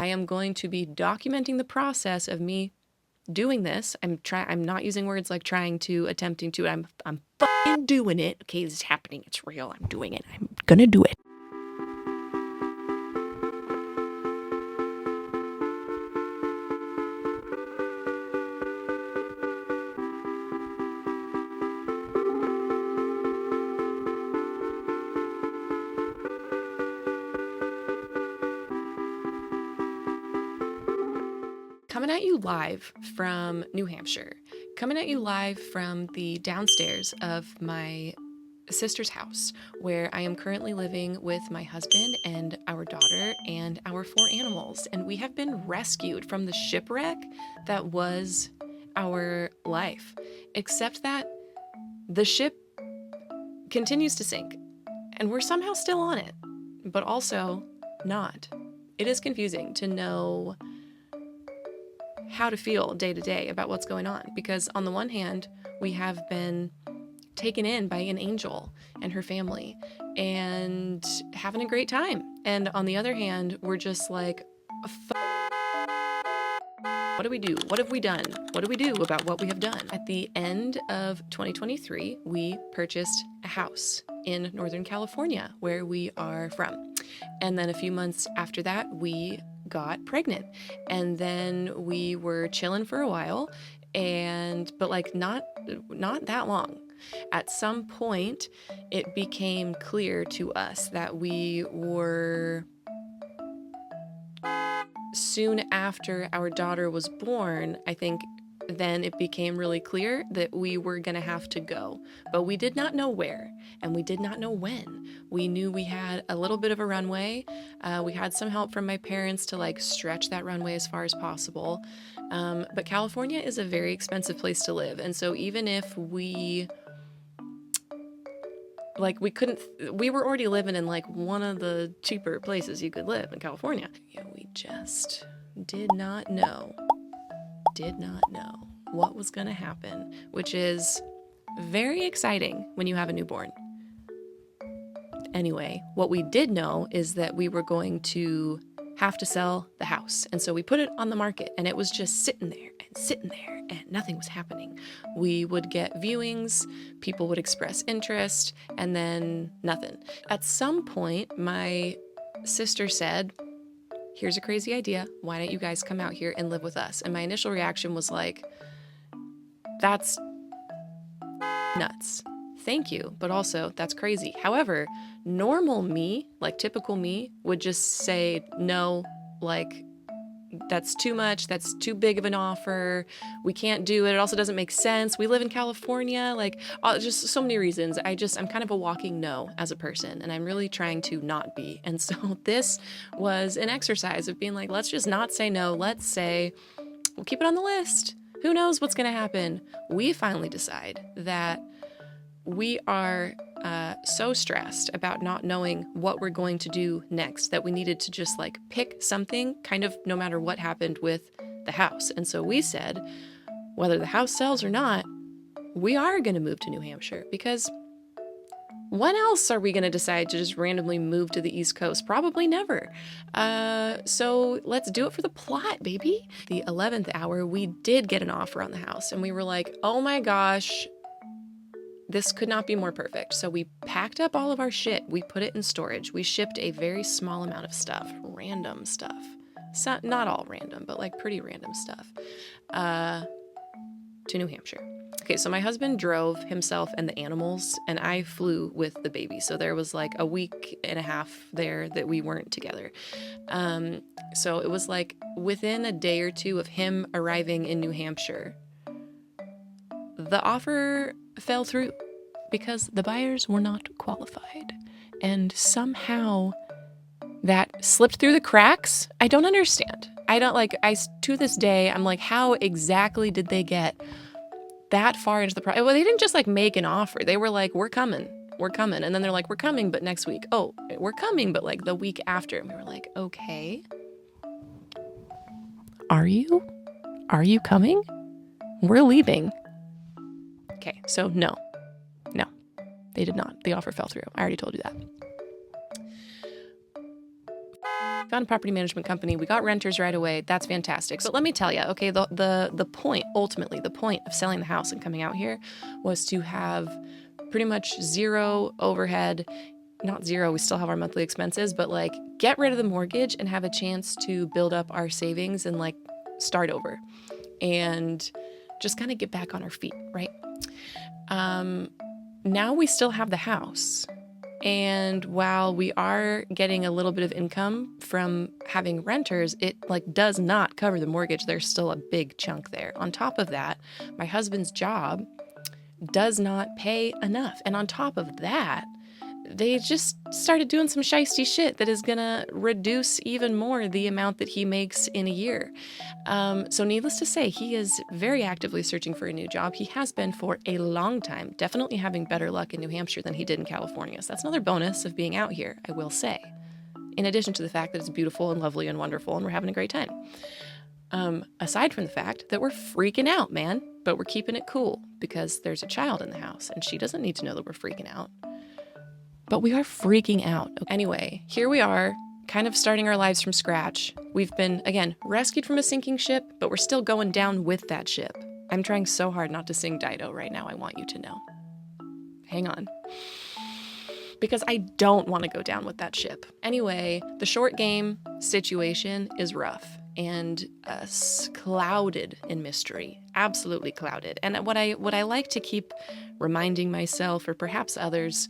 I am going to be documenting the process of me doing this. I'm not using words like trying to, attempting to. I'm fucking doing it. Okay, this is happening. It's real. I'm doing it. I'm gonna do it. Coming at you live from New Hampshire. Coming at you live from the downstairs of my sister's house, where I am currently living with my husband and our daughter and our 4 animals. And we have been rescued from the shipwreck that was our life. Except that the ship continues to sink, and we're somehow still on it, but also not. It is confusing to know how to feel day to day about what's going on, because on the one hand, we have been taken in by an angel and her family and having a great time. And on the other hand, we're just like, what do we do? What have we done? What do we do about what we have done? At the end of 2023, we purchased a house in Northern California, where we are from. And then a few months after that, we got pregnant. And then we were chilling for a while, but like not that long. At some point, it became clear to us that we were, soon after our daughter was born, I think then it became really clear that we were going to have to go. But we did not know where, and we did not know when. We knew we had a little bit of a runway. We had some help from my parents to like stretch that runway as far as possible. But California is a very expensive place to live. And so even if we were already living in like one of the cheaper places you could live in California. Yeah, we just did not know what was going to happen, which is very exciting when you have a newborn. Anyway, what we did know is that we were going to have to sell the house. And so we put it on the market, and it was just sitting there, and nothing was happening. We would get viewings, people would express interest, and then nothing. At some point, my sister said, here's a crazy idea. Why don't you guys come out here and live with us? And my initial reaction was like, that's nuts. Thank you, but also that's crazy. However, normal me, like typical me, would just say no, like, that's too much, that's too big of an offer, we can't do it, it also doesn't make sense, we live in California, like, just so many reasons. I'm kind of a walking no as a person, and I'm really trying to not be. And so this was an exercise of being like, let's just not say no, let's say, we'll keep it on the list. Who knows what's gonna happen? We finally decide that we are so stressed about not knowing what we're going to do next that we needed to just like pick something kind of no matter what happened with the house. And so we said, whether the house sells or not, we are going to move to New Hampshire, because when else are we going to decide to just randomly move to the East Coast? Probably never. So let's do it for the plot, baby. The 11th hour, we did get an offer on the house, and we were like, oh my gosh, this could not be more perfect. So we packed up all of our shit. We put it in storage. We shipped a very small amount of stuff, random stuff. So, not all random, but like pretty random stuff, to New Hampshire. Okay, so my husband drove himself and the animals, and I flew with the baby. So there was like a week and a half there that we weren't together. So it was like within a day or two of him arriving in New Hampshire, the offer fell through because the buyers were not qualified. And somehow that slipped through the cracks. I don't understand. To this day, I'm like, how exactly did they get that far into the process? Well, they didn't just like make an offer. They were like, we're coming. And then they're like, we're coming, but next week. Oh, we're coming, but like the week after. And we were like, okay. Are you? Are you coming? We're leaving. Okay, so no, they did not. The offer fell through. I already told you that. Found a property management company. We got renters right away. That's fantastic. But let me tell you, okay, the point, ultimately, the point of selling the house and coming out here was to have pretty much zero overhead. Not zero, we still have our monthly expenses, but like get rid of the mortgage and have a chance to build up our savings and like start over and just kind of get back on our feet, right? Now we still have the house. And while we are getting a little bit of income from having renters, it like does not cover the mortgage. There's still a big chunk there. On top of that, my husband's job does not pay enough. And on top of that, they just started doing some shisty shit that is gonna reduce even more the amount that he makes in a year. So needless to say, he is very actively searching for a new job. He has been for a long time, definitely having better luck in New Hampshire than he did in California. So that's another bonus of being out here, I will say. In addition to the fact that it's beautiful and lovely and wonderful and we're having a great time. Aside from the fact that we're freaking out, man, but we're keeping it cool because there's a child in the house and she doesn't need to know that we're freaking out. But we are freaking out. Anyway, here we are, kind of starting our lives from scratch. We've been, again, rescued from a sinking ship, but we're still going down with that ship. I'm trying so hard not to sing Dido right now, I want you to know. Hang on. Because I don't want to go down with that ship. Anyway, the short game situation is rough and clouded in mystery, absolutely clouded. And what I like to keep reminding myself, or perhaps others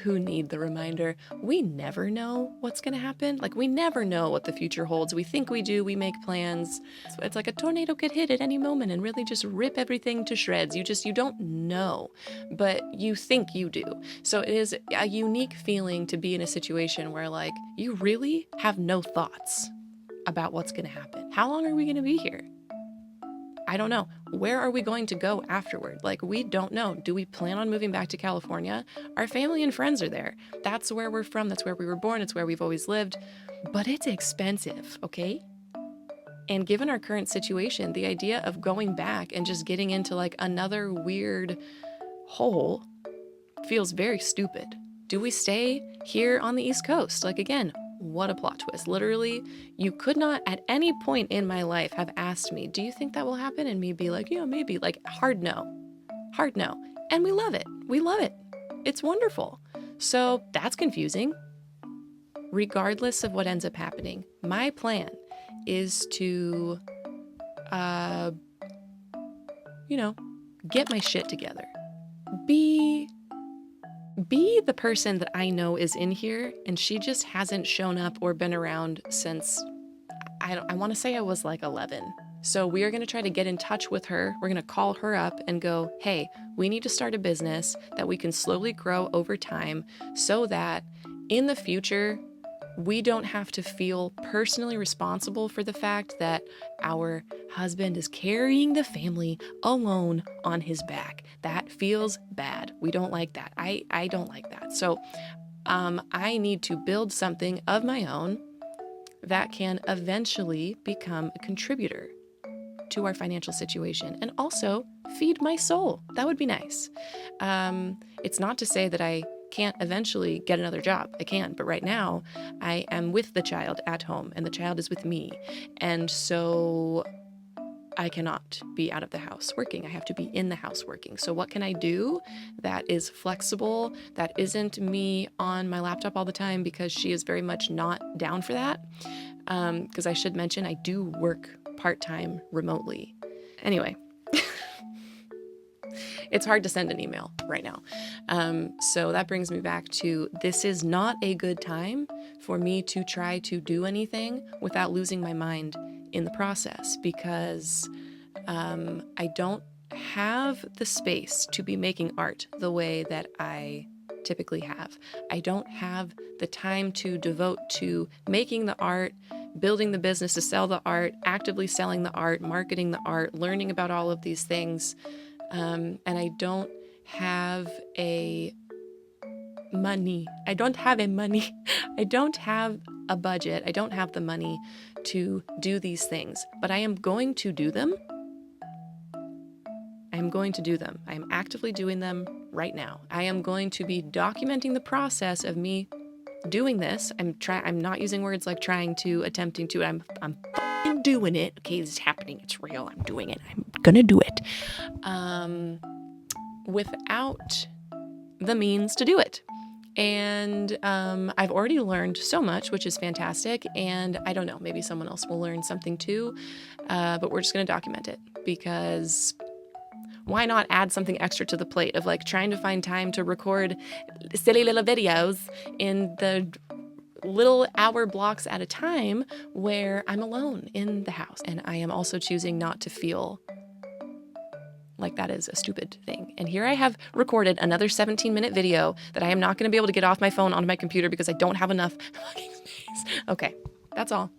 who need the reminder, we never know what's going to happen. Like, we never know what the future holds. We think we do, we make plans. It's like a tornado could hit at any moment and really just rip everything to shreds. You don't know, but you think you do. So it is a unique feeling to be in a situation where like you really have no thoughts about what's going to happen. How long are we going to be here? I don't know. Where are we going to go afterward? Like, we don't know. Do we plan on moving back to California? Our family and friends are there. That's where we're from. That's where we were born. It's where we've always lived. But it's expensive, okay? And given our current situation, the idea of going back and just getting into like another weird hole feels very stupid. Do we stay here on the East Coast? Like, again, what a plot twist. Literally, you could not at any point in my life have asked me, do you think that will happen? And me be like, yeah, maybe. Like, hard no. Hard no. And we love it. We love it. It's wonderful. So that's confusing. Regardless of what ends up happening, my plan is to, get my shit together. Be the person that I know is in here and she just hasn't shown up or been around since, I want to say I was like 11. So we are going to try to get in touch with her. We're going to call her up and go, hey, we need to start a business that we can slowly grow over time so that in the future, we don't have to feel personally responsible for the fact that our husband is carrying the family alone on his back. That feels bad. We don't like that. I don't like that. So I need to build something of my own that can eventually become a contributor to our financial situation and also feed my soul. That would be nice. It's not to say that I can't eventually get another job. I can, but right now I am with the child at home and the child is with me. And so I cannot be out of the house working. I have to be in the house working. So what can I do that is flexible, that isn't me on my laptop all the time, because she is very much not down for that. Because I should mention, I do work part-time remotely. Anyway, it's hard to send an email right now. So that brings me back to, this is not a good time for me to try to do anything without losing my mind in the process, because I don't have the space to be making art the way that I typically have. I don't have the time to devote to making the art, building the business to sell the art, actively selling the art, marketing the art, learning about all of these things. And I don't have a money. I don't have a budget. I don't have the money to do these things, but I am going to do them. I am actively doing them right now. I am going to be documenting the process of me doing this. I'm not using words like trying to, attempting to. I'm fucking doing it. Okay, it's happening. It's real. I'm doing it. I'm gonna do it. Without the means to do it. And I've already learned so much, which is fantastic. And I don't know, maybe someone else will learn something too. But we're just going to document it, because why not add something extra to the plate of like trying to find time to record silly little videos in the little hour blocks at a time where I'm alone in the house. And I am also choosing not to feel like that is a stupid thing. And here I have recorded another 17-minute video that I am not going to be able to get off my phone onto my computer because I don't have enough fucking space. Okay, that's all.